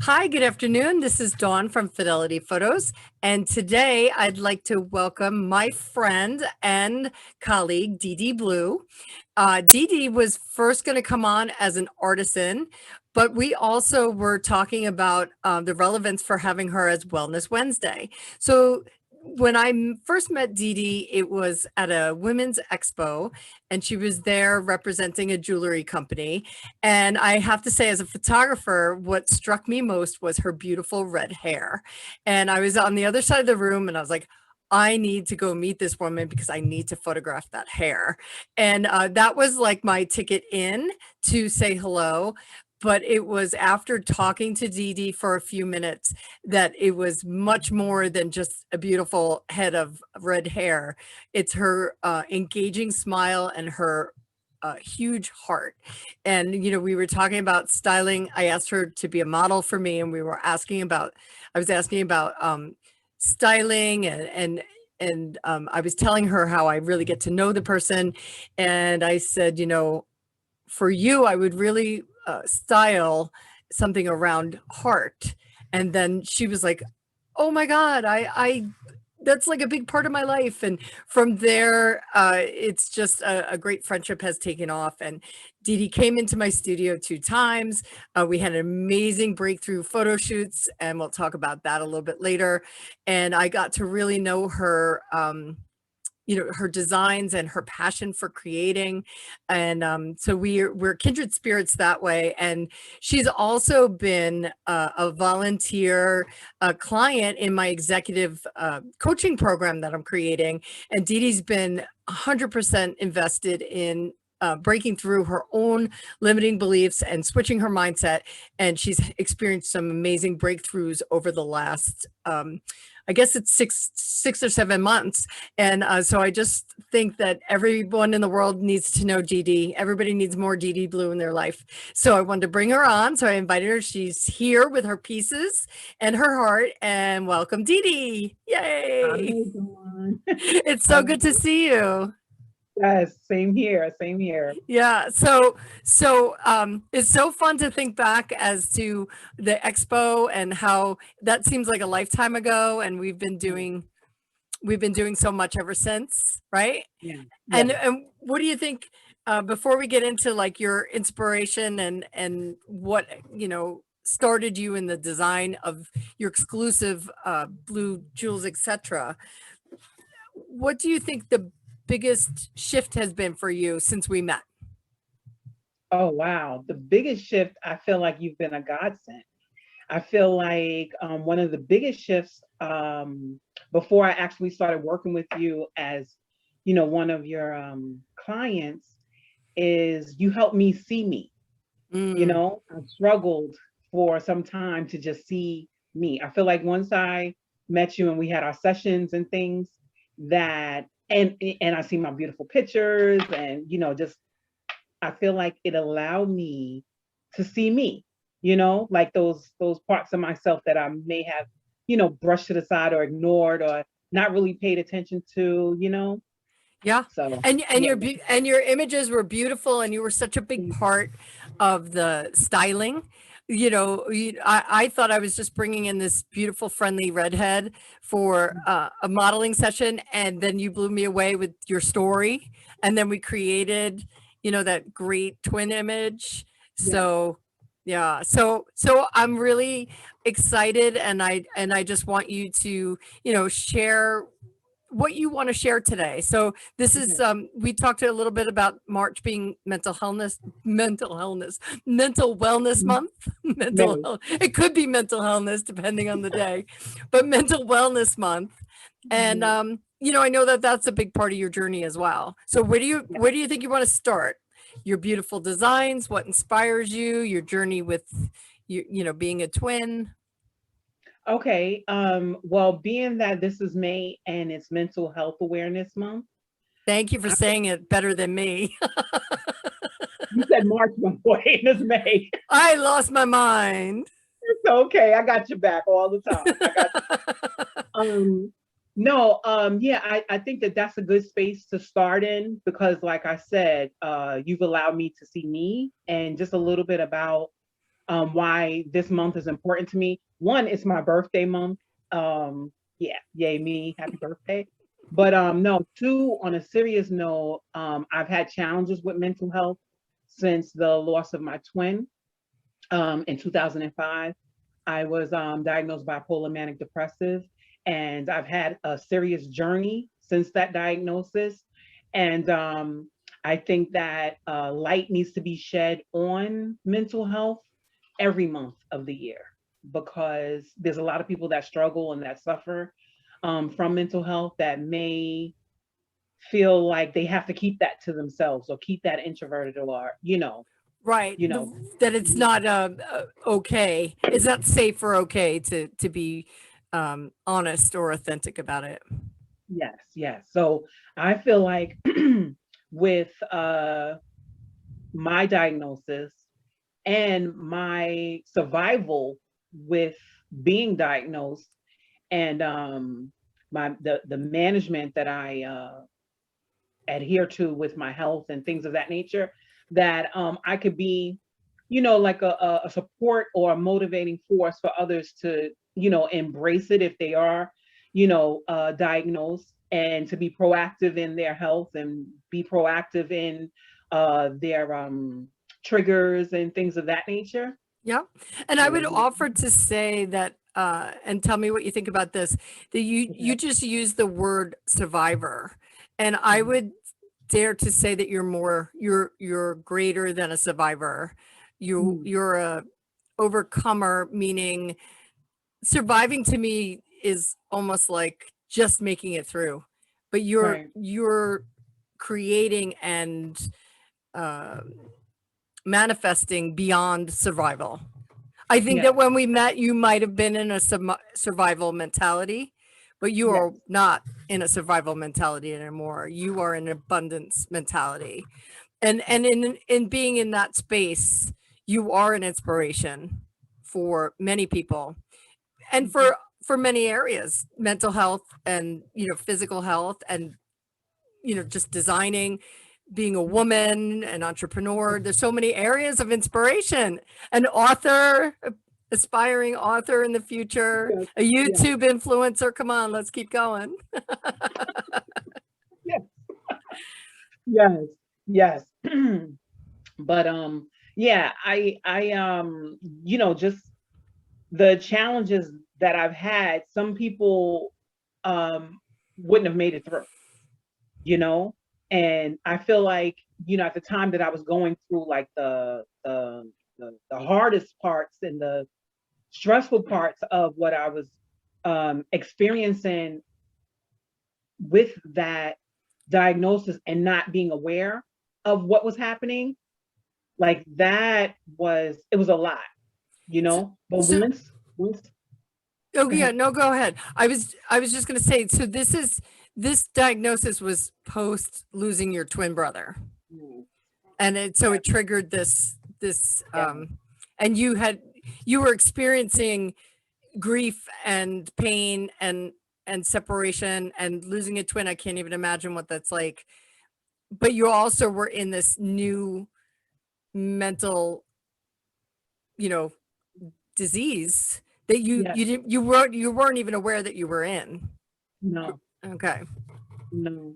Hi, good afternoon. This is Dawn from Fidelity Photos. And today I'd like to welcome my friend and colleague, DeeDee Blue. DeeDee was first going to come on as an artisan, but we also were talking about the relevance for having her as Wellness Wednesday. So when I first met DeeDee, it was at a women's expo, and she was there representing a jewelry company. And I have to say, as a photographer, what struck me most was her beautiful red hair. And I was on the other side of the room and I was like, I need to go meet this woman because I need to photograph that hair. And that was like my ticket in to say hello. But it was after talking to DeeDee for a few minutes that it was much more than just a beautiful head of red hair. It's her engaging smile and her huge heart. And, you know, we were talking about styling. I asked her to be a model for me, and I was asking about styling and I was telling her how I really get to know the person. And I said, you know, for you, I would really style something around heart. And then she was like, oh my God, I that's like a big part of my life. And from there, it's just a great friendship has taken off. And DeeDee came into my studio 2 times. We had an amazing breakthrough photo shoots, and we'll talk about that a little bit later. And I got to really know her, you know, her designs and her passion for creating. And so we're kindred spirits that way. And she's also been a volunteer client in my executive coaching program that I'm creating. And DeeDee's been 100% invested in breaking through her own limiting beliefs and switching her mindset. And she's experienced some amazing breakthroughs over the last I guess it's six or 7 months. And so I just think that everyone in the world needs to know DeeDee. Everybody needs more DeeDee Blue in their life. So I wanted to bring her on. So I invited her. She's here with her pieces and her heart. And welcome, DeeDee. Yay. It's so good to see you. Yes, same here, same here. Yeah, so it's so fun to think back as to the expo and how that seems like a lifetime ago, and we've been doing so much ever since, right? Yeah. And what do you think, before we get into like your inspiration and what, you know, started you in the design of your exclusive Blue Jewelz, etc. What do you think the biggest shift has been for you since we met? Oh, wow. The biggest shift, I feel like you've been a godsend. I feel like one of the biggest shifts before I actually started working with you as, you know, one of your clients is you helped me see me. You Mm. know, I struggled for some time to just see me. I feel like once I met you and we had our sessions and things that, and I see my beautiful pictures and, you know, just I feel like it allowed me to see me, you know, like those parts of myself that I may have, you know, brushed to the side or ignored or not really paid attention to, you know. Yeah. So And yeah. your images were beautiful, and you were such a big part of the styling. You know, I thought I was just bringing in this beautiful, friendly redhead for a modeling session, and then you blew me away with your story, and then we created, you know, that great twin image. Yes. So yeah, so I'm really excited, and I just want you to, you know, share what you want to share today. So this is Okay. we talked a little bit about March being mental wellness month. Mental Right. health. It could be mental wellness depending on the day, but mental wellness month. And Mhm. you know, I know that that's a big part of your journey as well. So Yeah. where do you think you want to start? Your beautiful designs, what inspires you, your journey with you know, being a twin. Okay. Well, being that this is May and it's Mental Health Awareness Month, Thank you for I, saying it better than me. you said March before and it's May. I lost my mind. It's okay. I got you back all the time. I got no, yeah, I think that that's a good space to start in because, like I said, you've allowed me to see me and just a little bit about why this month is important to me. One, it's my birthday month. Yeah, yay me, happy birthday. But no, two, on a serious note, I've had challenges with mental health since the loss of my twin in 2005. I was diagnosed bipolar manic depressive, and I've had a serious journey since that diagnosis. And I think that light needs to be shed on mental health every month of the year, because there's a lot of people that struggle and that suffer from mental health that may feel like they have to keep that to themselves or keep that introverted, or Right. you know. That it's not okay. It's not safe or okay to be honest or authentic about it. Yes, yes. So I feel like with my diagnosis and my survival with being diagnosed, and the management that I adhere to with my health and things of that nature, that I could be, like a support or a motivating force for others to, embrace it if they are, diagnosed, and to be proactive in their health and be proactive in their triggers and things of that nature. Yeah. And I would offer to say that, and tell me what you think about this, that you just use the word survivor. And I would dare to say that you're greater than a survivor. You're a overcomer, meaning surviving to me is almost like just making it through, but you're creating and manifesting beyond survival. I think that when we met, you might have been in a survival mentality, but you are not in a survival mentality anymore. You are in an abundance mentality. And in being in that space, you are an inspiration for many people and for many areas, mental health and, physical health and, just designing, being a woman, an entrepreneur. There's so many areas of inspiration, an author, aspiring author in the future, a YouTube influencer. Come on, let's keep going. Yes. But yeah, just the challenges that I've had, some people wouldn't have made it through, and I feel like, at the time that I was going through like the hardest parts and the stressful parts of what I was experiencing with that diagnosis and not being aware of what was happening, like it was a lot, but once oh yeah, no, go ahead. I was just going to say, so this diagnosis was post losing your twin brother, and it triggered this and you were experiencing grief and pain and separation and losing a twin. I can't even imagine what that's like. But you also were in this new mental, disease that you weren't even aware that you were in. No. Okay. No.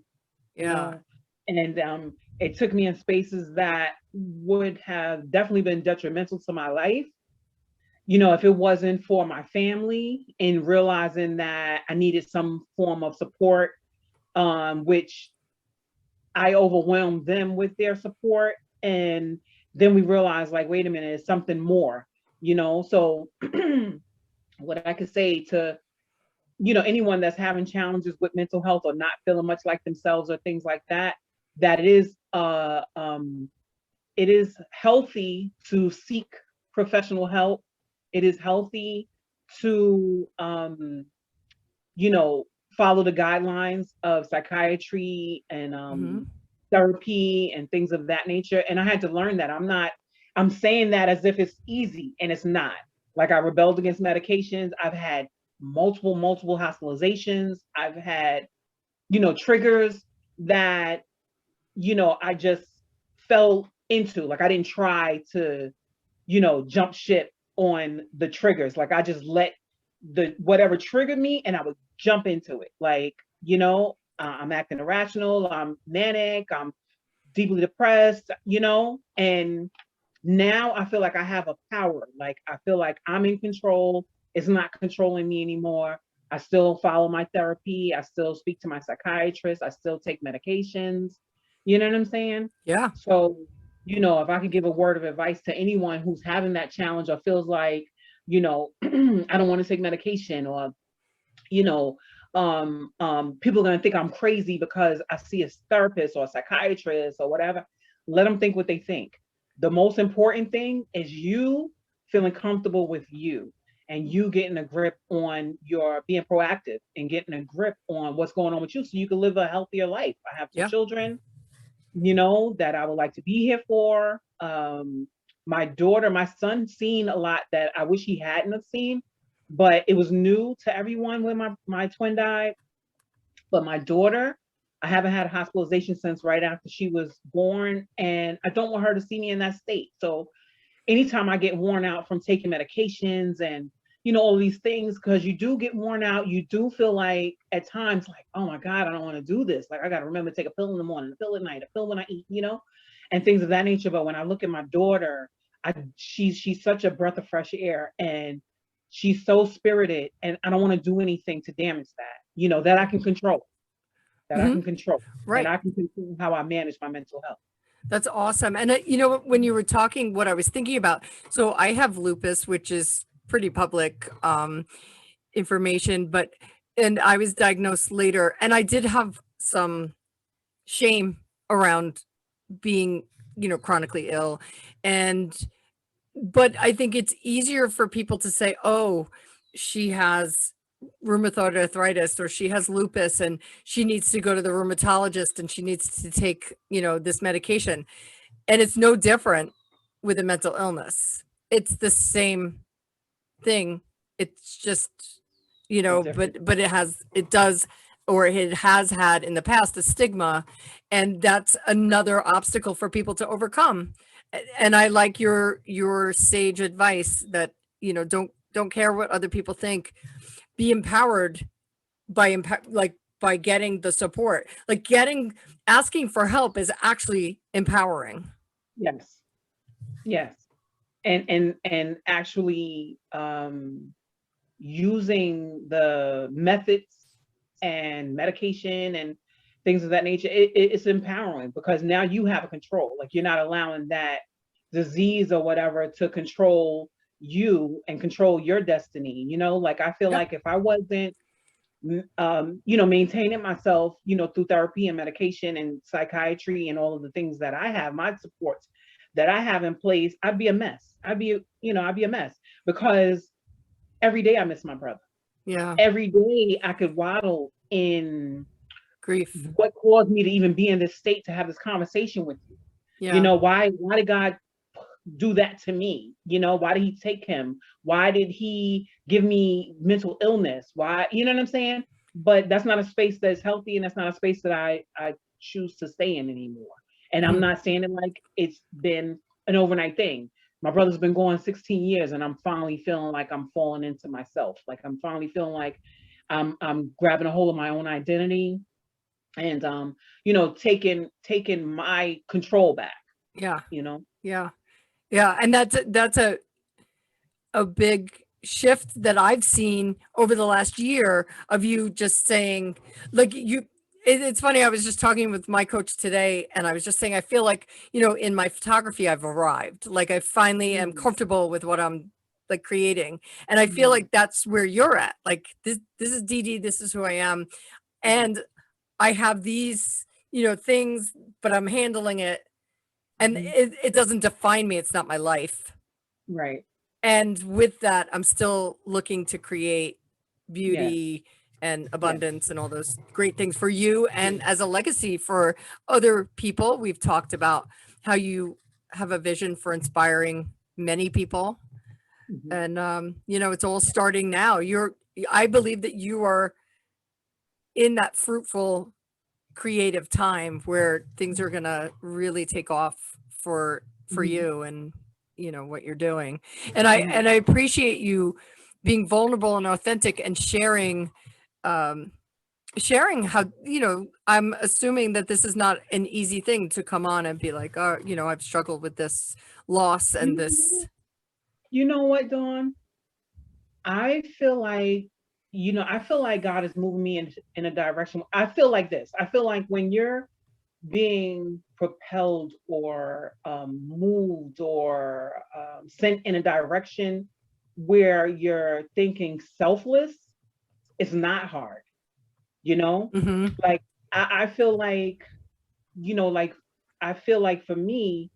Yeah. No. And it took me in spaces that would have definitely been detrimental to my life, if it wasn't for my family and realizing that I needed some form of support, which I overwhelmed them with their support. And then we realized, like, wait a minute, it's something more, so what I could say to, anyone that's having challenges with mental health or not feeling much like themselves or things like that, that it is healthy to seek professional help. It is healthy to, follow the guidelines of psychiatry and therapy and things of that nature. And I had to learn that. I'm saying that as if it's easy, and it's not. Like, I rebelled against medications. I've had multiple hospitalizations. I've had, triggers that, I just fell into. Like, I didn't try to jump ship on the triggers. Like I just let the whatever triggered me and I would jump into it. Like, I'm acting irrational, I'm manic, I'm deeply depressed, and now I feel like I have a power. Like I feel like I'm in control. It's not controlling me anymore. I still follow my therapy. I still speak to my psychiatrist. I still take medications. You know what I'm saying? Yeah. So, if I could give a word of advice to anyone who's having that challenge or feels like, I don't want to take medication, or, people are going to think I'm crazy because I see a therapist or a psychiatrist or whatever. Let them think what they think. The most important thing is you feeling comfortable with you and you getting a grip on your being proactive and getting a grip on what's going on with you so you can live a healthier life. I have two Yeah. children, that I would like to be here for. My son seen a lot that I wish he hadn't have seen, but it was new to everyone when my twin died. But my daughter, I haven't had a hospitalization since right after she was born, and I don't want her to see me in that state. So anytime I get worn out from taking medications and all these things, because you do get worn out, you do feel like at times like, oh my God, I don't want to do this. Like I got to remember to take a pill in the morning, a pill at night, a pill when I eat, and things of that nature. But when I look at my daughter, she's such a breath of fresh air, and she's so spirited, and I don't want to do anything to damage that, that I can control, that I can control, and Right. I can control how I manage my mental health. That's awesome. And when you were talking, what I was thinking about, so I have lupus, which is pretty public information, and I was diagnosed later, and I did have some shame around being, chronically ill. But I think it's easier for people to say, oh, she has rheumatoid arthritis or she has lupus and she needs to go to the rheumatologist and she needs to take, this medication. And it's no different with a mental illness. It's the same thing. It's just, but it does, or it has had in the past a stigma, and that's another obstacle for people to overcome. And I like your sage advice that, don't care what other people think. Be empowered by getting the support. Like asking for help is actually empowering. Yes. Yes. And actually using the methods and medication and things of that nature, it's empowering because now you have a control. Like you're not allowing that disease or whatever to control you and control your destiny. Like I feel like if I wasn't maintaining myself, through therapy and medication and psychiatry and all of the things that I have, my supports that I have in place, I'd be a mess. I'd be a mess because every day I miss my brother. Yeah. Every day I could waddle in Grief. what caused me to even be in this state to have this conversation with you. Yeah. Why did God do that to me? Why did he take him? Why did he give me mental illness? Why, you know what I'm saying? But that's not a space that's healthy, and that's not a space that I choose to stay in anymore. And I'm not saying it like it's been an overnight thing. My brother's been going 16 years, and I'm finally feeling like I'm falling into myself. Like I'm finally feeling like I'm grabbing a hold of my own identity, and taking my control back. Yeah. Yeah. Yeah. And that's a big shift that I've seen over the last year of you just saying, like, it's funny. I was just talking with my coach today and I was just saying, I feel like, in my photography, I've arrived. Like I finally am comfortable with what I'm like creating. And I feel like that's where you're at. Like this is DeeDee, this is who I am. And I have these, things, but I'm handling it. And it doesn't define me. It's not my life. Right. And with that, I'm still looking to create beauty and abundance and all those great things for you and as a legacy for other people. We've talked about how you have a vision for inspiring many people. And, it's all starting now. I believe that you are in that fruitful, creative time where things are going to really take off for you. And you know, what you're doing. And I appreciate you being vulnerable and authentic and sharing, sharing how, you know, I'm assuming that this is not an easy thing to come on and be like, oh, you know, I've struggled with this loss and this. You know what, Dawn? I feel like, I feel like God is moving me in a direction. I feel like this. I feel like when you're being propelled or moved or sent in a direction where you're thinking selfless, it's not hard, you know? Mm-hmm. Like, I feel like, like, I feel like for me,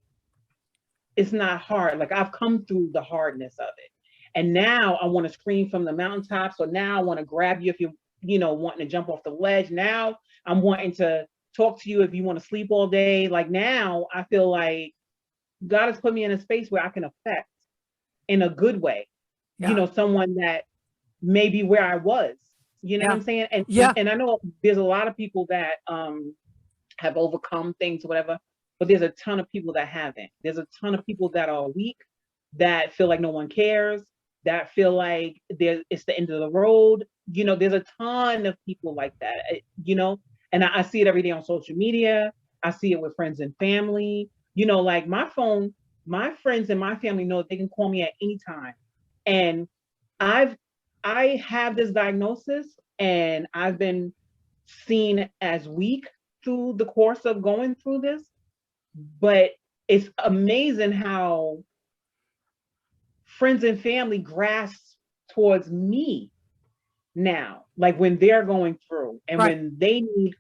it's not hard. Like, I've come through the hardness of it. And now I want to scream from the mountaintops. So now I want to grab you if you're, wanting to jump off the ledge. Now I'm wanting to talk to you if you want to sleep all day. Like, now I feel like God has put me in a space where I can affect in a good way, someone that maybe where I was, you know what I'm saying? And I know there's a lot of people that have overcome things or whatever, but there's a ton of people that haven't. There's a ton of people that are weak, that feel like no one cares, that feel like it's the end of the road. There's a ton of people like that, and I see it every day on social media. I see it with friends and family. Like my phone, my friends and my family know that they can call me at any time. And I have this diagnosis, and I've been seen as weak through the course of going through this. But it's amazing how friends and family grasp towards me now, like when they're going through and when they need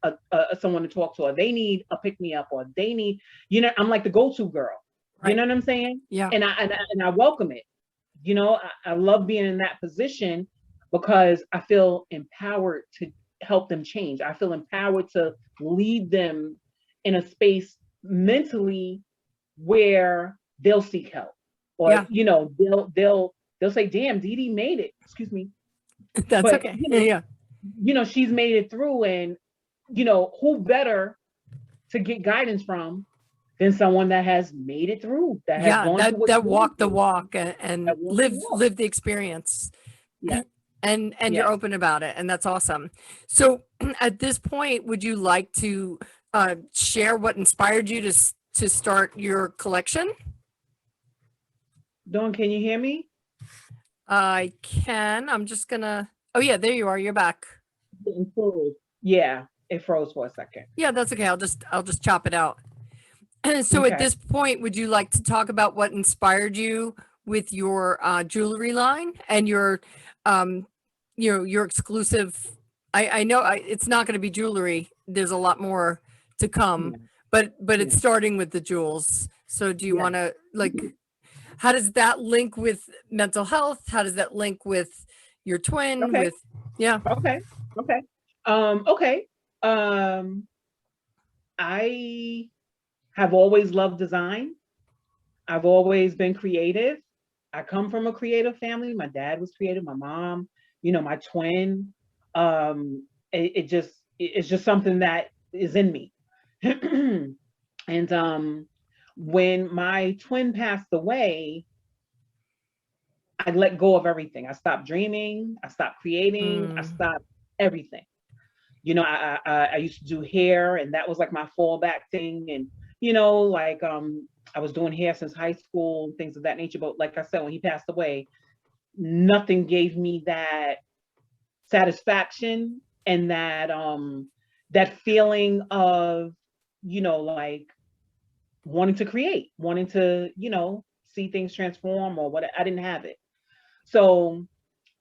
someone to talk to, or they need a pick me up, or they need, I'm like the go-to girl. You know what I'm saying? Yeah. And I welcome it. I love being in that position because I feel empowered to help them change. I feel empowered to lead them in a space mentally where they'll seek help, or they'll say, "Damn, DeeDee made it." Excuse me. That's okay. She's made it through, and who better to get guidance from than someone that has made it through, that has gone through that walked the walk and lived the experience. Yeah. And you're open about it, and that's awesome. So at this point, would you like to share what inspired you to start your collection? Dawn, can you hear me? I can. I'm just gonna. Oh yeah, there you are. You're back. Yeah, it froze for a second. Yeah, that's okay. I'll just chop it out. So at this point, would you like to talk about what inspired you with your jewelry line and your your exclusive? I know it's not going to be jewelry. There's a lot more to come, but it's starting with the jewels. So do you want to, like, how does that link with mental health? How does that link with your twin? I have always loved design. I've always been creative. I come from a creative family. My dad was creative, my mom, my twin. It's just something that is in me. And when my twin passed away, I let go of everything. I stopped dreaming. I stopped creating. I stopped everything. I used to do hair, and that was like my fallback thing. And, I was doing hair since high school and things of that nature. But like I said, when he passed away, nothing gave me that satisfaction and that feeling of, like wanting to create, wanting to, see things transform or what. I didn't have it. So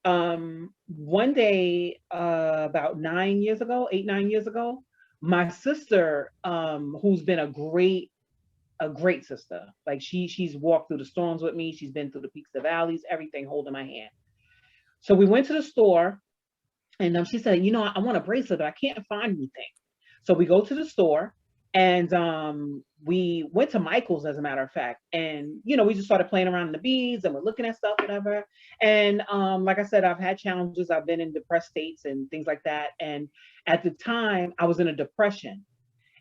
one day, about 9 years ago, 8-9 years ago, my sister, who's been a great sister, like she's walked through the storms with me, she's been through the peaks, the valleys, everything, holding my hand. So we went to the store, and she said, I want a bracelet, but I can't find anything. So we go to the store, and we went to Michael's, as a matter of fact, and we just started playing around in the beads, and we're looking at stuff, whatever. And like I said, I've had challenges. I've been in depressed states and things like that. And at the time, I was in a depression,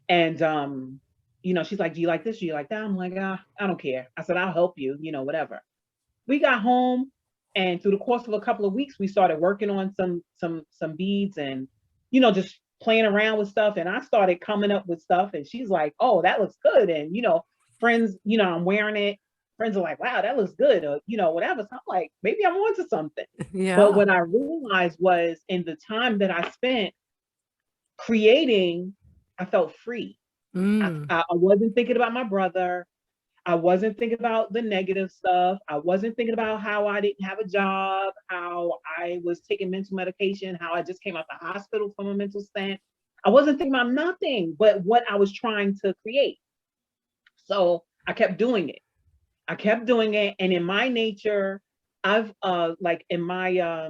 and she's like, do you like this? Do you like that? I'm like, I don't care. I said, I'll help you, whatever. We got home, and through the course of a couple of weeks, we started working on some beads and, just playing around with stuff. And I started coming up with stuff, and she's like, oh, that looks good. And, friends, I'm wearing it. Friends are like, wow, that looks good. Or, whatever. So I'm like, maybe I'm onto something. Yeah. But what I realized was in the time that I spent creating, I felt free. I wasn't thinking about my brother. I wasn't thinking about the negative stuff. I wasn't thinking about how I didn't have a job, how I was taking mental medication, how I just came out the hospital from a mental stent. I wasn't thinking about nothing but what I was trying to create. So I kept doing it. And in my nature, I've like in my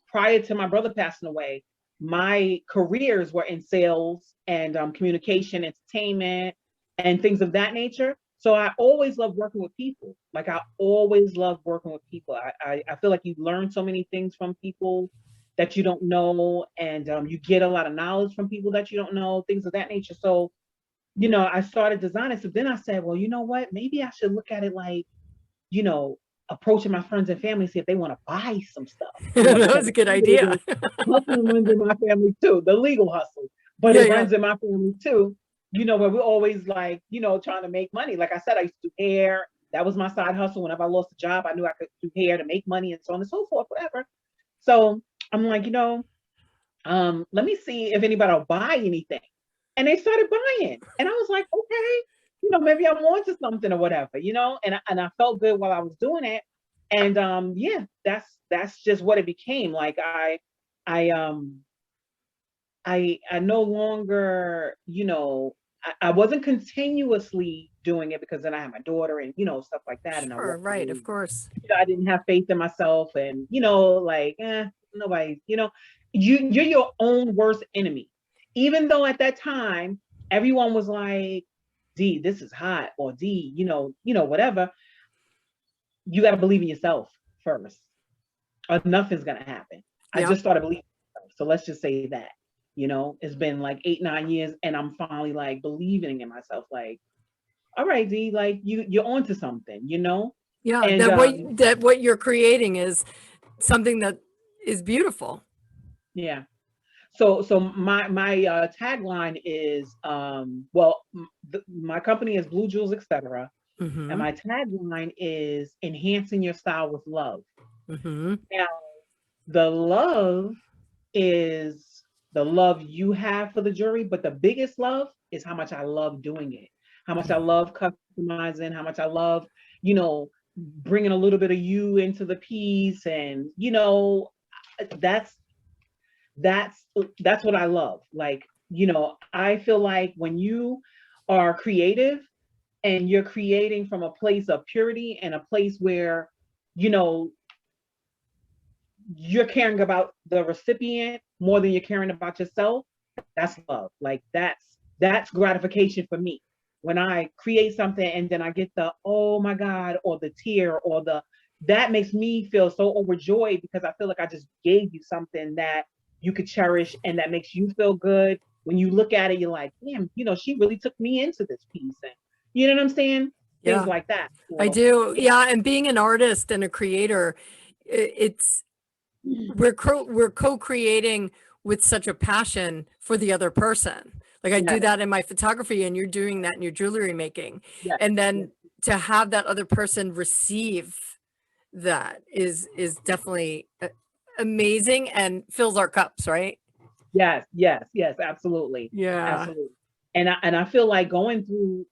prior to my brother passing away, my careers were in sales and communication, entertainment, and things of that nature. So I always love working with people. Like I always love working with people. I feel like you learn so many things from people that you don't know, and you get a lot of knowledge from people that you don't know, things of that nature. So, I started designing. So then I said, well, you know what? Maybe I should look at it like, approaching my friends and family, see if they want to buy some stuff. That was a good idea. Hustle runs in my family too, the legal hustle, but it runs in my family too. Where we're always like, trying to make money. Like I said, I used to do hair. That was my side hustle. Whenever I lost a job, I knew I could do hair to make money and so on and so forth, whatever. So I'm like, let me see if anybody will buy anything. And they started buying. And I was like, okay, maybe I'm on to something or whatever, and I felt good while I was doing it. And yeah, that's just what it became. Like I no longer, I wasn't continuously doing it because then I had my daughter and, stuff like that. Sure, and right, of course. I didn't have faith in myself and, like, nobody, you're your own worst enemy. Even though at that time, everyone was like, D, this is hot, or D, whatever. You got to believe in yourself first, or nothing's going to happen. I just started believing in myself. So let's just say that. It's been like 8-9 years, and I'm finally like believing in myself. Like, all right, D, like you're onto something, Yeah, and that what you're creating is something that is beautiful. Yeah. So my tagline is my company is Blue Jewelz, etc. And my tagline is enhancing your style with love. Now, the love is the love you have for the jewelry, but the biggest love is how much I love doing it, how much I love customizing, how much I love, bringing a little bit of you into the piece. And, that's what I love. Like, I feel like when you are creative and you're creating from a place of purity and a place where, you're caring about the recipient more than you're caring about yourself, that's love. Like that's gratification for me. When I create something and then I get the, oh my God, or the tear, or that makes me feel so overjoyed because I feel like I just gave you something that you could cherish and that makes you feel good. When you look at it, you're like, damn, she really took me into this piece. And you know what I'm saying? Yeah. Things like that. So, I do. Yeah. And being an artist and a creator, we're co-creating with such a passion for the other person. Like I do that in my photography, and you're doing that in your jewelry making. And then to have that other person receive that is definitely amazing and fills our cups, right? Yes, absolutely. Yeah. Absolutely. And I feel like going through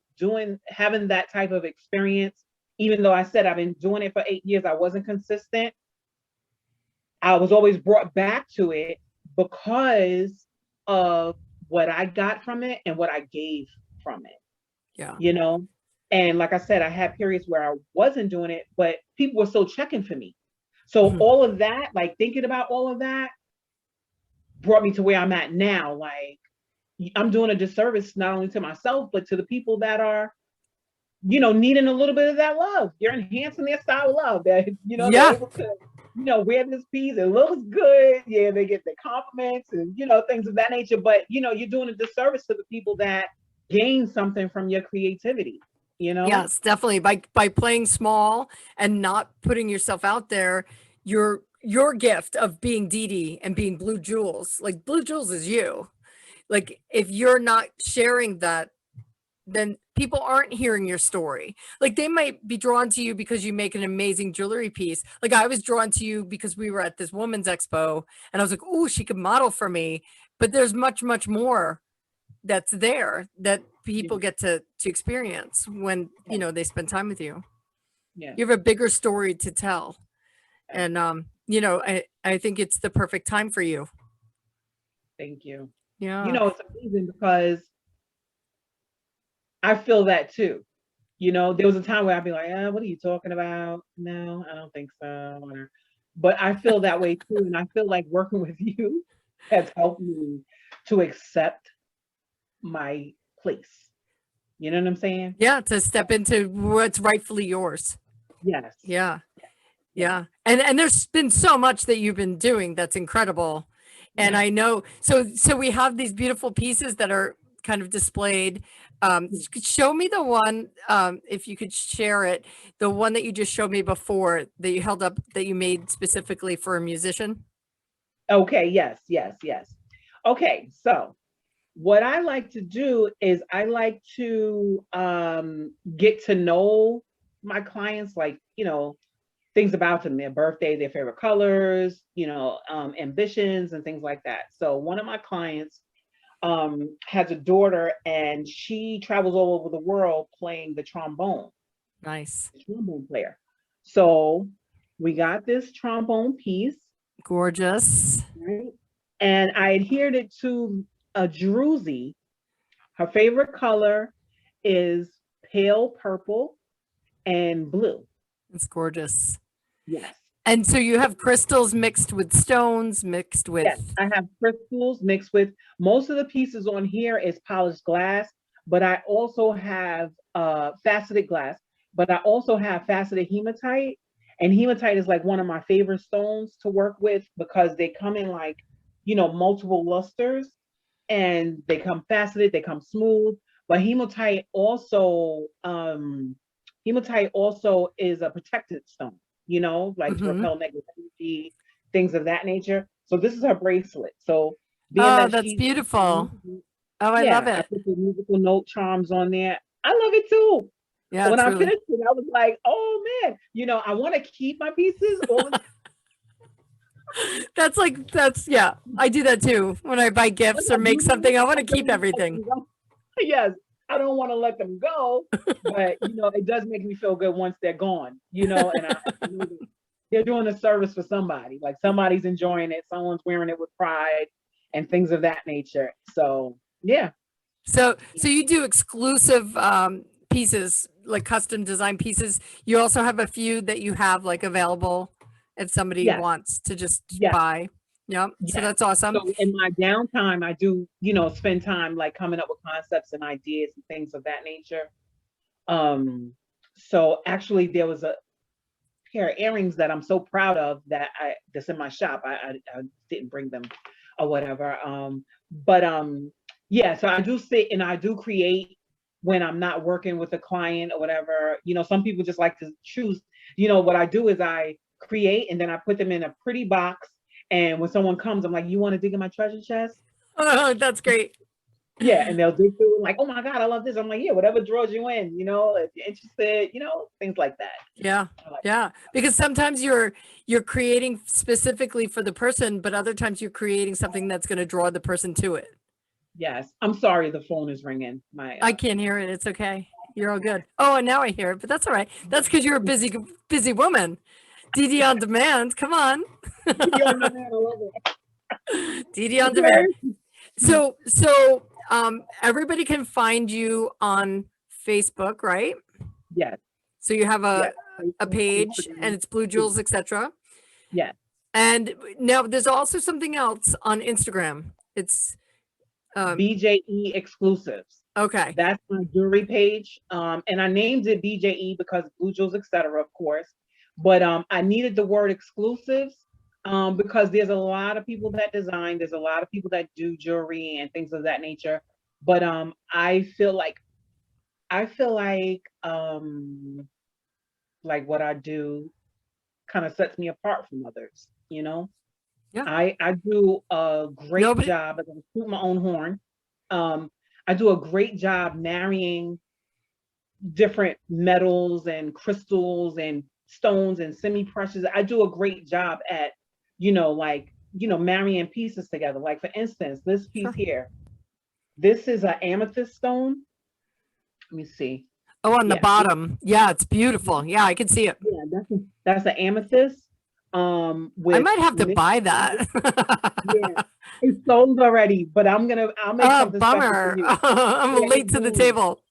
having that type of experience, even though I said I've been doing it for 8 years, I wasn't consistent. I was always brought back to it because of what I got from it and what I gave from it. Yeah. And like I said, I had periods where I wasn't doing it, but people were still checking for me. So all of that, like thinking about all of that, brought me to where I'm at now. Like I'm doing a disservice not only to myself, but to the people that are, needing a little bit of that love. You're enhancing their style of love. That they're able to, wear this piece. It looks good. Yeah, they get the compliments and things of that nature. But you're doing a disservice to the people that gain something from your creativity, you know? Yes, definitely. By playing small and not putting yourself out there, your gift of being Didi and being Blue Jewelz, like Blue Jewelz is you. Like if you're not sharing that, then people aren't hearing your story. Like they might be drawn to you because you make an amazing jewelry piece. Like I was drawn to you because we were at this women's expo and I was like, oh, she could model for me. But there's much, much more that's there that people get to experience when, you know, they spend time with you. Yeah. You have a bigger story to tell. And, you know, I think it's the perfect time for you. Thank you. Yeah. You know, it's amazing because I feel that too. You know, there was a time where I'd be like, what are you talking about? No, I don't think so. But I feel that way too. And I feel like working with you has helped me to accept my place. You know what I'm saying? Yeah, to step into what's rightfully yours. Yes. Yeah. Yeah. And there's been so much that you've been doing that's incredible. And I know, so we have these beautiful pieces that are kind of displayed. Show me the one, if you could share it, the one that you just showed me before that you held up that you made specifically for a musician. Okay. Yes. Yes. Yes. Okay. So what I like to do is I like to get to know my clients, like, you know, things about them, their birthday, their favorite colors, you know, ambitions and things like that. So one of my clients has a daughter and she travels all over the world playing the trombone. Nice. Trombone player. So we got this trombone piece. Gorgeous. Right? And I adhered it to a druzy. Her favorite color is pale purple and blue. It's gorgeous. Yes. And so you have crystals mixed with stones, mixed with. Yes, I have crystals mixed with, most of the pieces on here is polished glass, but I also have faceted glass, but I also have faceted hematite. And hematite is like one of my favorite stones to work with because they come in like, you know, multiple lusters and they come faceted, they come smooth. But hematite also is a protected stone, you know, like to repel negative energy, things of that nature. So this is her bracelet. So being that that's beautiful. Oh, I love it. I put the musical note charms on there. I love it too. Yeah, when I really... finished it, I was like, oh man, you know, I want to keep my pieces all the that's yeah, I do that too. When I buy gifts or make something, I want to keep everything. Yes, I don't want to let them go, but you know, it does make me feel good once they're gone, you know, and they're doing a service for somebody, like somebody's enjoying it, someone's wearing it with pride and things of that nature. So yeah. So you do exclusive pieces, like custom design pieces. You also have a few that you have like available if somebody wants to just buy. Yeah. So that's awesome. So in my downtime, I do, you know, spend time like coming up with concepts and ideas and things of that nature. So actually there was a pair of earrings that I'm so proud of that's in my shop. I didn't bring them or whatever. Yeah, so I do sit and I do create when I'm not working with a client or whatever. You know, some people just like to choose, you know, what I do is I create and then I put them in a pretty box. And when someone comes, I'm like, you want to dig in my treasure chest? Oh, that's great. Yeah, and they'll dig through like, oh my God, I love this. I'm like, yeah, whatever draws you in, you know, if you're interested, you know, things like that. Yeah, yeah. Because sometimes you're creating specifically for the person, but other times you're creating something that's going to draw the person to it. Yes, I'm sorry, the phone is ringing. I can't hear it. It's okay. You're all good. Oh, and now I hear it, but that's all right. That's because you're a busy woman. Didi on demand. Come on. Didi on demand. I love it. Didi on demand. So everybody can find you on Facebook, right? Yes. So you have a page and it's Blue Jewelz, etc. Yeah. And now there's also something else on Instagram. It's BJE Exclusives. Okay. That's my jewelry page. And I named it BJE because Blue Jewelz, etc., of course. But I needed the word exclusives because there's a lot of people that design, there's a lot of people that do jewelry and things of that nature. But I feel like what I do kind of sets me apart from others, you know. Yeah. I do a great Nobody. job. I'm gonna toot my own horn. Um, I do a great job marrying different metals and crystals and stones and semi-precious. I do a great job at, like, marrying pieces together. Like for instance, this piece Sure. here, this is an amethyst stone. Let me see. Oh, on the Yeah, bottom. Yeah, it's beautiful. Yeah, I can see it. yeah, that's an amethyst. I With might have to mixed, buy that. yeah, it's sold already, but I'll make Oh, something special for bummer. you. I'm Yeah, late it's to the going. table.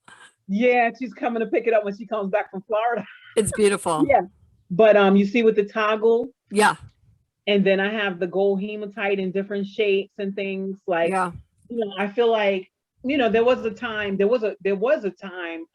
Yeah, she's coming to pick it up when she comes back from Florida. It's beautiful. Yeah, but you see with the toggle, Yeah. and then I have the gold hematite in different shapes and things. Like, Yeah. I feel like, there was a time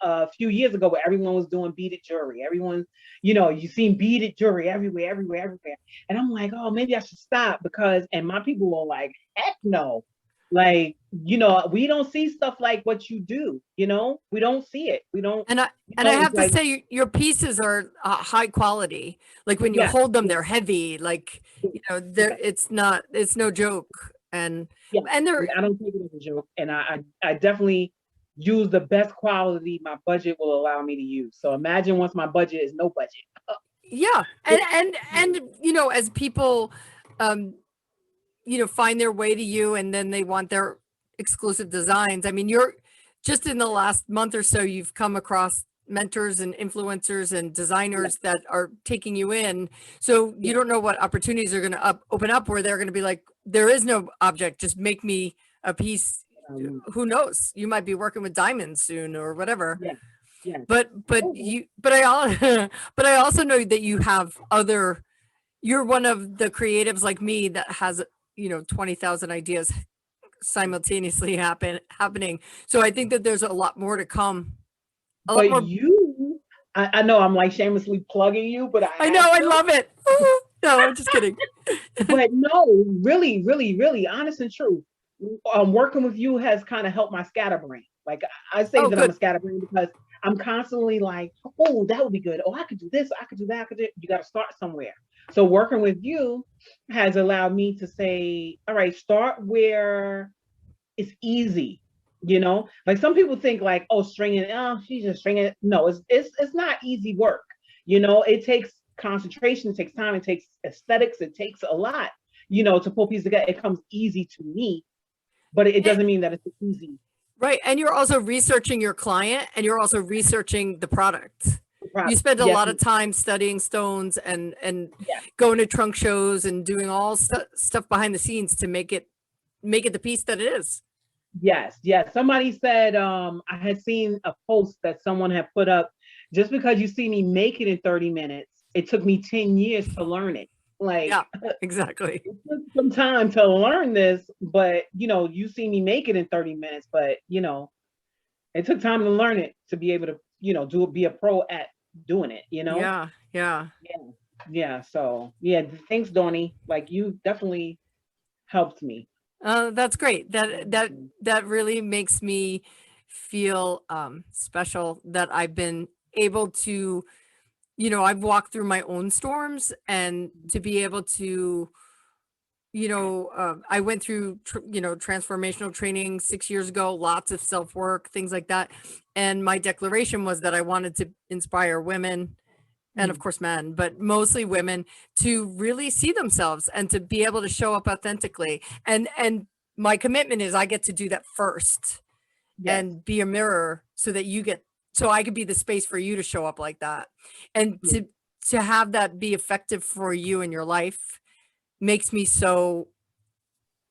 a few years ago where everyone was doing beaded jewelry. Everyone, you seen beaded jewelry everywhere, everywhere, everywhere. And I'm like, oh, maybe I should stop, because, and my people are like, heck no. Like, we don't see stuff like what you do, we don't see it. We don't, And I it's have to like, say your pieces are high quality. Like when you yes, hold them, yes, they're heavy. Like, yes, there yes. it's no joke. And Yeah, they're I don't take it as a joke, and I definitely use the best quality my budget will allow me to use. So imagine once my budget is no budget. yeah. And as people um find their way to you and then they want their exclusive designs. I mean, you're just in the last month or so, you've come across mentors and influencers and Yeah, designers that are taking you in. So you yeah, don't know what opportunities are going to open up where they're going to be like, there is no object, just make me a piece. Who knows? You might be working with diamonds soon or whatever. yeah, yeah. But Oh, you, but I also, but I also know that you have other, you're one of the creatives like me that has 20,000 ideas simultaneously happening. So I think that there's a lot more to come. A lot but more. I know I'm like shamelessly plugging you, but I I know, have I to. love it. No, I'm just kidding. But no, really, really, really, honest and true. Working with you has kind of helped my scatterbrain. Like, I say Oh, that I'm a good. scatterbrain because I'm constantly like, oh, that would be good. Oh, I could do this. I could do that. I could do. You got to start somewhere. So working with you has allowed me to say, all right, start where it's easy. Like some people think like, oh, stringing. Oh, she's just stringing. No, it's not easy work. It takes concentration, it takes time, it takes aesthetics, it takes a lot, to pull pieces together. It comes easy to me, but it Eh, doesn't mean that it's easy. right. And you're also researching your client and you're also researching the product. You Product. spend a Yes, lot of time studying stones and yes, going to trunk shows and doing all stuff behind the scenes to make it the piece that it is. yes, yes. Somebody said, I had seen a post that someone had put up, just because you see me make it in 30 minutes, it took me 10 years to learn it. Like, Yeah, exactly. it took some time to learn this, but you see me make it in 30 minutes, but it took time to learn it to be able to, be a pro at doing it. Yeah, yeah. Yeah. Yeah. So yeah, thanks, Donnie. Like, you definitely helped me. That's great. That really makes me feel special that I've been able to, I've walked through my own storms and to be able to, I went through, transformational training 6 years ago, lots of self work, things like that. And my declaration was that I wanted to inspire women and of Mm. course men, but mostly women to really see themselves and to be able to show up authentically. And my commitment is I get to do that first Yes. and be a mirror so that so I could be the space for you to show up like that. And Yeah. to have that be effective for you in your life makes me so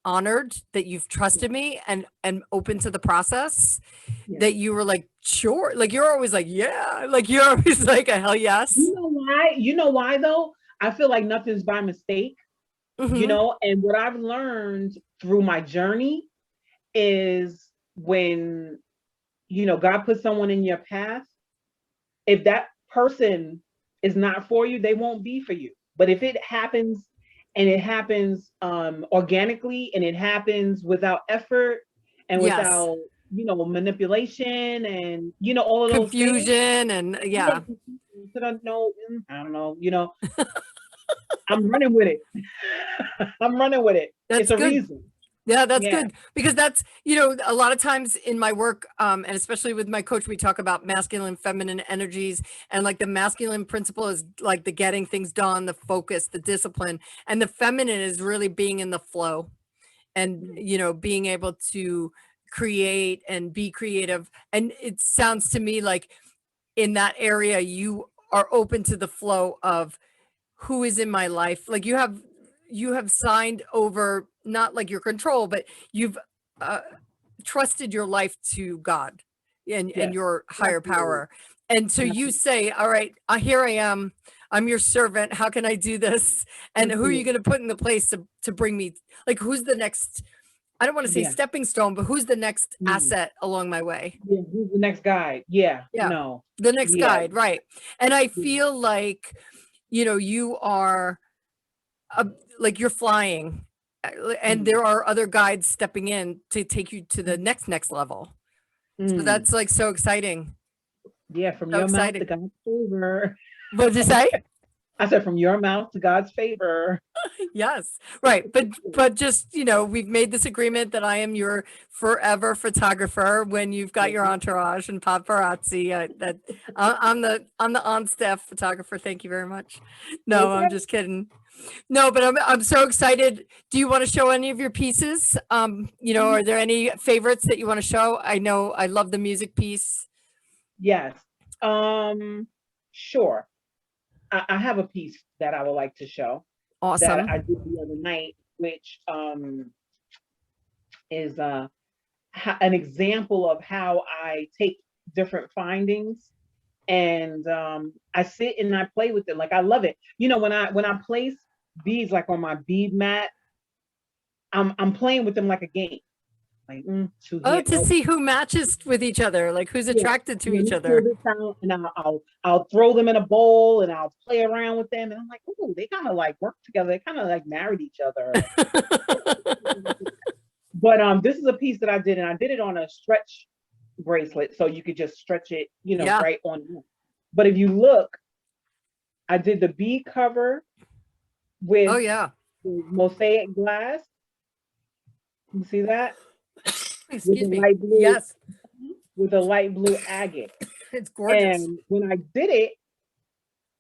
honored that you've Yeah. trusted me and open to the process, Yeah. that you were like, sure, like you're always like, yeah, like you're always like a hell yes. You know why? You know why though? I feel like nothing's by mistake, Hmm. and what I've learned through my journey is when, God puts someone in your path, if that person is not for you, they won't be for you. But if it happens, and it happens organically, and it happens without effort and Yes. without you know, manipulation and, you know, all of those things. Confusion and yeah. I don't know, I don't know, you know, I'm running with it. I'm running with it. That's It's a good. reason. Yeah, that's Yeah. good because that's, you know, a lot of times in my work, and especially with my coach, we talk about masculine, feminine energies, and like the masculine principle is like the getting things done, the focus, the discipline, and the feminine is really being in the flow and, you know, being able to create and be creative. And it sounds to me like in that area, you are open to the flow of who is in my life. Like you have signed over, not like your control, but you've trusted your life to God and Yes. your higher Absolutely. power. And so you say, all right, here I am. I'm your servant. How can I do this? And who are you going to put in the place to bring me? Like, who's the next, I don't want to say Yeah. stepping stone, but who's the next asset along my way? Yeah, who's the next guy? Yeah. Yeah. No. The next Yeah. guide. Right. And I feel like, you know, you are like you're flying and there are other guides stepping in to take you to the next level. So that's like so exciting. Yeah, from So your mouth exciting. to God's favor. What did you say? I said from your mouth to God's favor. Yes, right. But just, you know, we've made this agreement that I am your forever photographer when you've got your entourage and paparazzi. I'm the on-staff photographer. Thank you very much. No, I'm just kidding. No, but I'm so excited. Do you want to show any of your pieces? You know, are there any favorites that you want to show? I know I love the music piece. Yes. Sure. I have a piece that I would like to show. Awesome. That I did the other night, which is an example of how I take different findings and I sit and I play with it. Like I love it. You know, when I place beads like on my bead mat, I'm playing with them like a game. Like to see who matches with each other, like who's attracted to each other. And I'll throw them in a bowl and I'll play around with them. And I'm like, oh, they kind of like work together. They kind of like married each other. But this is a piece that I did, and I did it on a stretch bracelet, so you could just stretch it, you know, right on. But if you look, I did the bead cover with mosaic glass. You see that? Excuse me. Light blue, yes. With a light blue agate. It's gorgeous. And when I did it,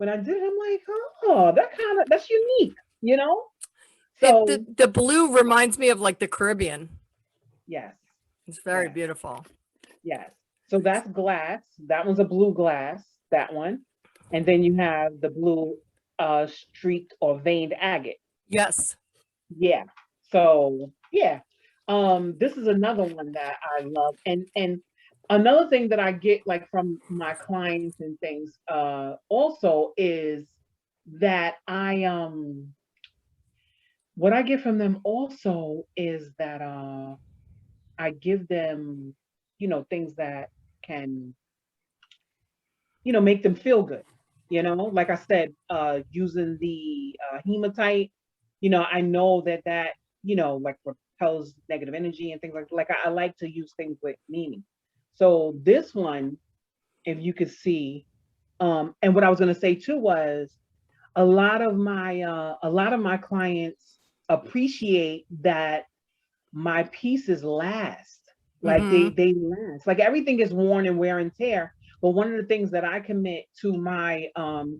I'm like, oh, that's unique, you know? So the blue reminds me of like the Caribbean. Yes. It's very beautiful. Yes. So that's glass. That one's a blue glass, that one. And then you have the blue streaked or veined agate. Yes. Yeah. So yeah. This is another one that I love. And another thing that I get like from my clients and things also is that what I get from them also is that I give them, you know, things that can, you know, make them feel good. You know, like I said, using the hematite, you know, I know that, you know, like repels negative energy and things like I like to use things with meaning. So this one, if you could see, and what I was going to say too was a lot of my clients appreciate that my pieces last. Like they last. Like everything is worn and wear and tear. But one of the things that I commit to my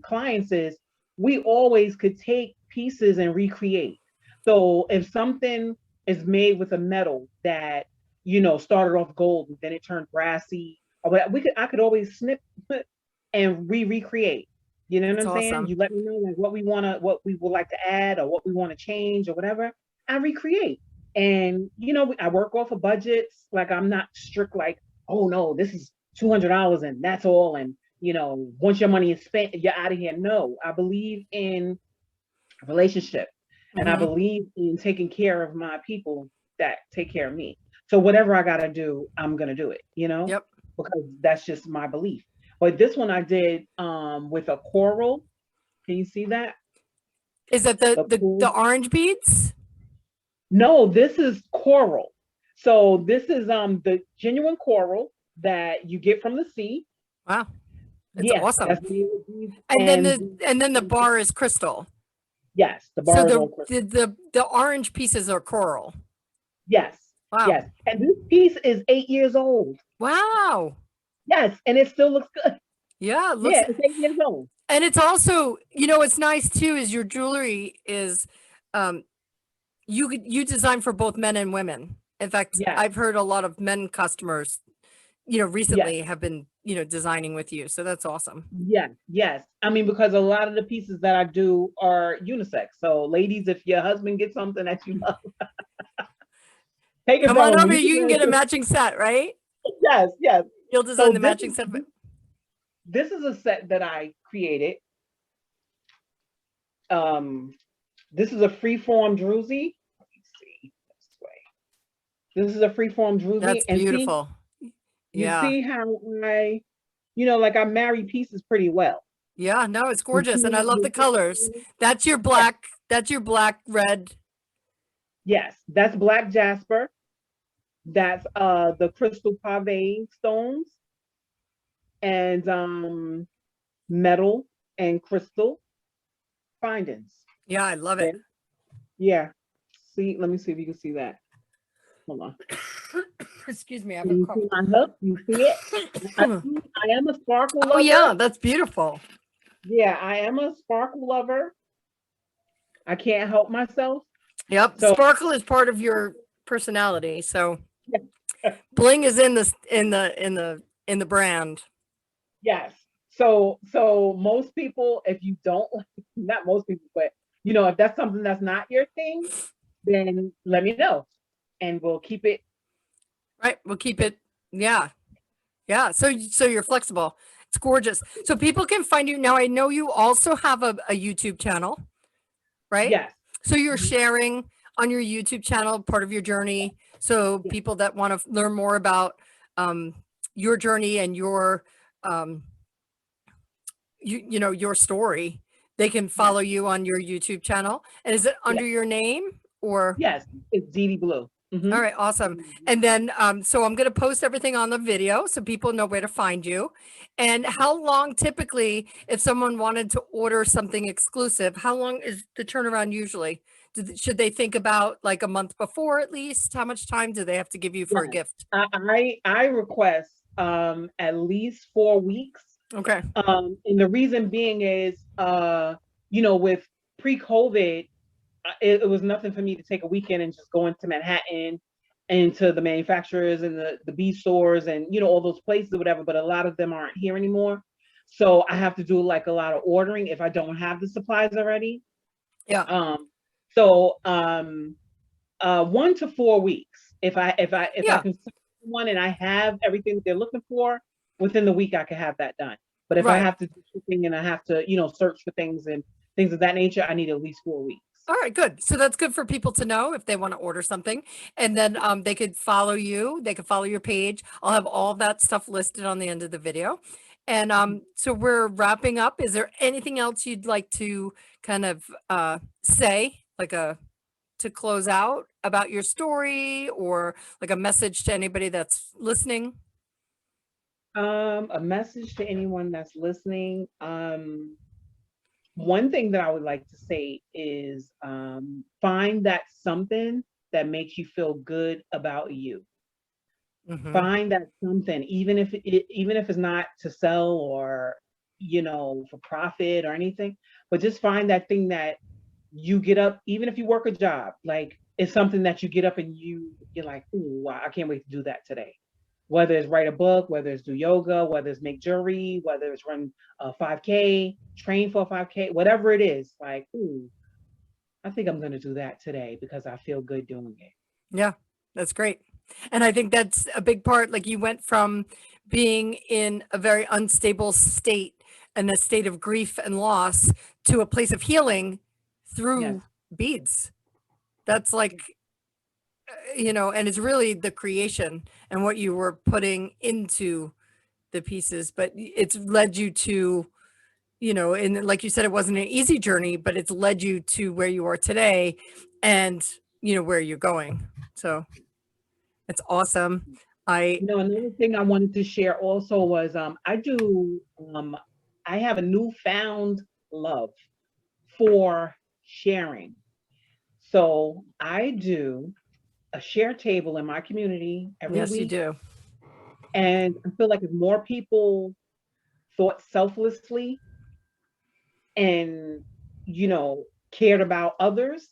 clients is we always could take pieces and recreate. So if something is made with a metal that, you know, started off gold and then it turned brassy, or I could always snip and recreate. You know what I'm saying? You let me know like what we would like to add or what we want to change or whatever. I recreate. And, you know, I work off of budgets. Like I'm not strict like, oh no, this is $200 and that's all. And, you know, once your money is spent, you're out of here. No, I believe in relationship and I believe in taking care of my people that take care of me. So whatever I got to do, I'm going to do it, you know, because that's just my belief. But this one I did with a coral. Can you see that? Is that the orange beads? No, this is coral. So this is the genuine coral that you get from the sea. Wow. It's Yeah, awesome. that's made with these. And then the bar is crystal. Yes, the So bar is all crystal. the orange pieces are coral. Yes, Wow. yes. And this piece is 8 years old. Wow. Yes, and it still looks good. Yeah, Yeah, it's 8 years old. and it's also, you know, what's nice too is your jewelry is you design for both men and women. In fact, Yes, I've heard a lot of men customers, you know, yes, recently have been, you know, designing with you. So that's awesome. yes, yes. I mean, because a lot of the pieces that I do are unisex. So ladies, if your husband gets something that you love, take it Come from on him. over, You you can can get a matching set, right? yes, yes. You'll design So the matching set. this is a set that I created. Um, this is a freeform druzy. Let me see this way. This is a freeform druzy, That's and beautiful. you Yeah. see how I, like I marry pieces pretty well. Yeah, no, it's You gorgeous. see And I how love the colors. That's your black, red. Yes, that's black jasper. That's the crystal pave stones and metal and crystal findings. Yeah, I love it. Yeah. See, let me see if you can see that. Hold on. Excuse me, I have You see my hook? You see it? I am a sparkle lover. Oh yeah, that's beautiful. Yeah, I am a sparkle lover. I can't help myself. Yep, So sparkle is part of your personality. So yeah. bling is in the brand. Yes. So most people, if you don't, not most people, but if that's something that's not your thing, then let me know and we'll keep it. Right, we'll keep it. Yeah. Yeah, so you're flexible. It's gorgeous. So people can find you now. I know you also have a YouTube channel, right? Yes. So you're sharing on your YouTube channel part of your journey. So Yes. people that want to learn more about your journey and your your story, they can follow you on your YouTube channel. And is it under your name or? Yes, it's DeeDee Blue. Mm-hmm. All right, awesome. And then, so I'm going to post everything on the video so people know where to find you. And how long typically, if someone wanted to order something exclusive, how long is the turnaround usually? Should they think about like a month before at least? How much time do they have to give you for a gift? I request at least 4 weeks. Okay. And the reason being is, with pre-COVID, it was nothing for me to take a weekend and just go into Manhattan and to the manufacturers and the B stores and all those places or whatever, but a lot of them aren't here anymore. So I have to do like a lot of ordering if I don't have the supplies already. Yeah. 1 to 4 weeks. If I can send one and I have everything that they're looking for, within the week I can have that done. But if I have to do shipping and I have to, search for things and things of that nature, I need at least 4 weeks. All right, good. So that's good for people to know if they want to order something. And then they could follow you. They could follow your page. I'll have all that stuff listed on the end of the video. And so we're wrapping up. Is there anything else you'd like to kind of say, like to close out about your story or like a message to anybody that's listening? A message to anyone that's listening. One thing that I would like to say is find that something that makes you feel good about you. Mm-hmm. Find that something, even if it's not to sell or for profit or anything, but just find that thing that you get up, even if you work a job, like it's something that you get up and you're like, ooh, wow, I can't wait to do that today. Whether it's write a book, whether it's do yoga, whether it's make jewelry, whether it's run a 5K, train for a 5K, whatever it is, like, ooh, I think I'm going to do that today because I feel good doing it. Yeah, that's great. And I think that's a big part. Like you went from being in a very unstable state and a state of grief and loss to a place of healing through beads. That's like, and it's really the creation and what you were putting into the pieces, but it's led you to, and like you said, it wasn't an easy journey, but it's led you to where you are today and, where you're going. So It's awesome. I Another thing I wanted to share also was I have a newfound love for sharing. So I do a share table in my community every Yes, you week. do. And I feel like if more people thought selflessly and, cared about others,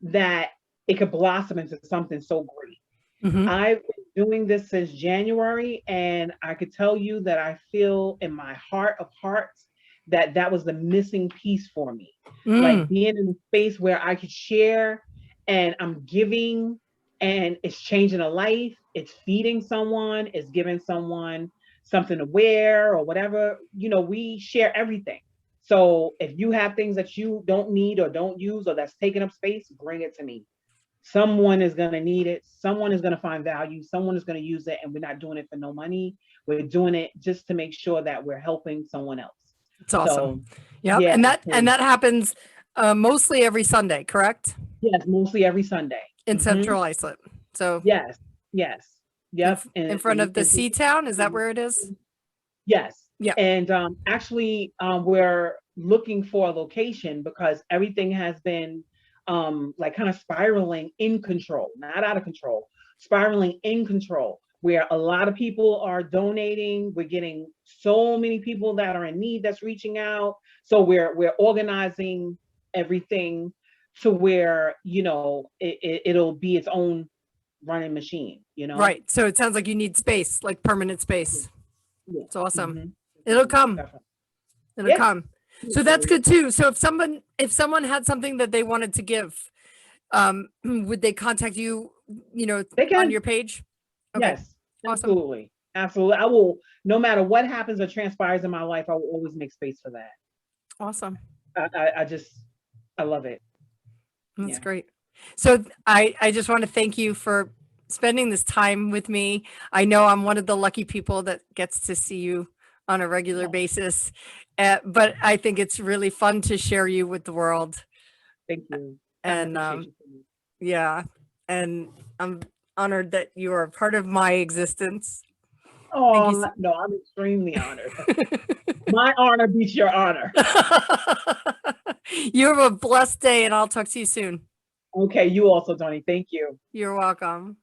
that it could blossom into something so great. Hmm. I've been doing this since January, and I could tell you that I feel in my heart of hearts that that was the missing piece for me. Like being in a space where I could share and I'm giving and it's changing a life, it's feeding someone, it's giving someone something to wear or whatever. We share everything. So if you have things that you don't need or don't use or that's taking up space, bring it to me. Someone is going to need it. Someone is going to find value. Someone is going to use it. And we're not doing it for no money. We're doing it just to make sure that we're helping someone else. It's awesome. So, yeah. yeah. And that happens mostly every Sunday, correct? Yes, mostly every Sunday. In Central Islip. So yes. Yep. In front of the Sea Town. Is that where it is? Yes. Yeah. And actually, we're looking for a location because everything has been like kind of spiraling in control, not out of control, spiraling in control, where a lot of people are donating. We're getting so many people that are in need that's reaching out. So we're organizing everything to where, it'll be its own running machine, Right. So it sounds like you need space, like permanent space. Yeah. It's awesome. Mhm. It'll come. Definitely. It'll come. So that's good too. So if someone had something that they wanted to give, would they contact you, They can. on your page? Okay. Yes, Awesome. absolutely. Absolutely. I will, no matter what happens or transpires in my life, I will always make space for that. Awesome. I love it. That's great. So I just want to thank you for spending this time with me. I know I'm one of the lucky people that gets to see you on a regular basis, but I think it's really fun to share you with the world. Thank you. And yeah, and I'm honored that you are a part of my existence. Oh, no, I'm extremely honored. My honor beats your honor. You have a blessed day, and I'll talk to you soon. Okay, you also, Tony. Thank you. You're welcome.